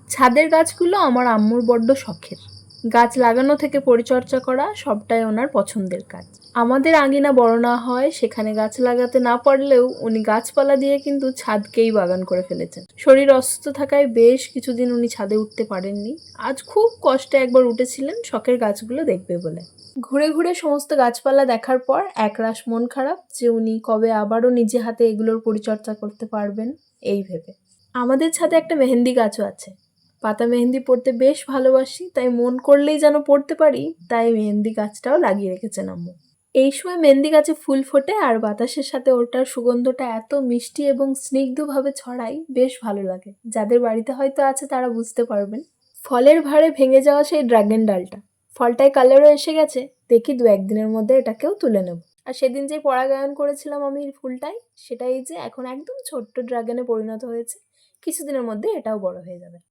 ছাদের গাছগুলো আমার আম্মুর বড্ড শখের। গাছ লাগানো থেকে পরিচর্যা করা সবটাই ওনার পছন্দের কাজ। আমাদের আঙিনা বড় না হয় সেখানে গাছ লাগাতে না পারলেও উনি গাছপালা দিয়ে কিন্তু ছাদকেই বাগান করে ফেলেছেন। শরীর অসুস্থ থাকায় বেশ কিছুদিন উনি ছাদে উঠতে পারেননি। আজ খুব কষ্টে একবার উঠেছিলেন শখের গাছগুলো দেখবে বলে। ঘুরে ঘুরে সমস্ত গাছপালা দেখার পর একরাশ মন খারাপ যে উনি কবে আবারও নিজে হাতে এগুলোর পরিচর্যা করতে পারবেন এই ভেবে। আমাদের ছাদে একটা মেহেন্দি গাছও আছে। পাতা মেহেন্দি পড়তে বেশ ভালোবাসি, তাই মন করলেই যেন পড়তে পারি, তাই মেহেন্দি গাছটাও লাগিয়ে রেখেছেন আম্মু। এই সময় মেহেন্দি গাছে ফুল ফোটে আর বাতাসের সাথে ওটার সুগন্ধটা এত মিষ্টি এবং স্নিগ্ধভাবে ছড়ায়, বেশ ভালো লাগে। যাদের বাড়িতে হয়তো আছে তারা বুঝতে পারবেন। ফলের ভারে ভেঙে যাওয়া সেই ড্রাগন ডালটা, ফলটায় কালারও এসে গেছে। দেখি দু একদিনের মধ্যে এটাকেও তুলে নেব। আর সেদিন যে পরাগায়ন করেছিলাম আমি ফুলটাই, সেটাই যে এখন একদম ছোট্ট ড্রাগনে পরিণত হয়েছে। কিছুদিনের মধ্যে এটাও বড় হয়ে যাবে।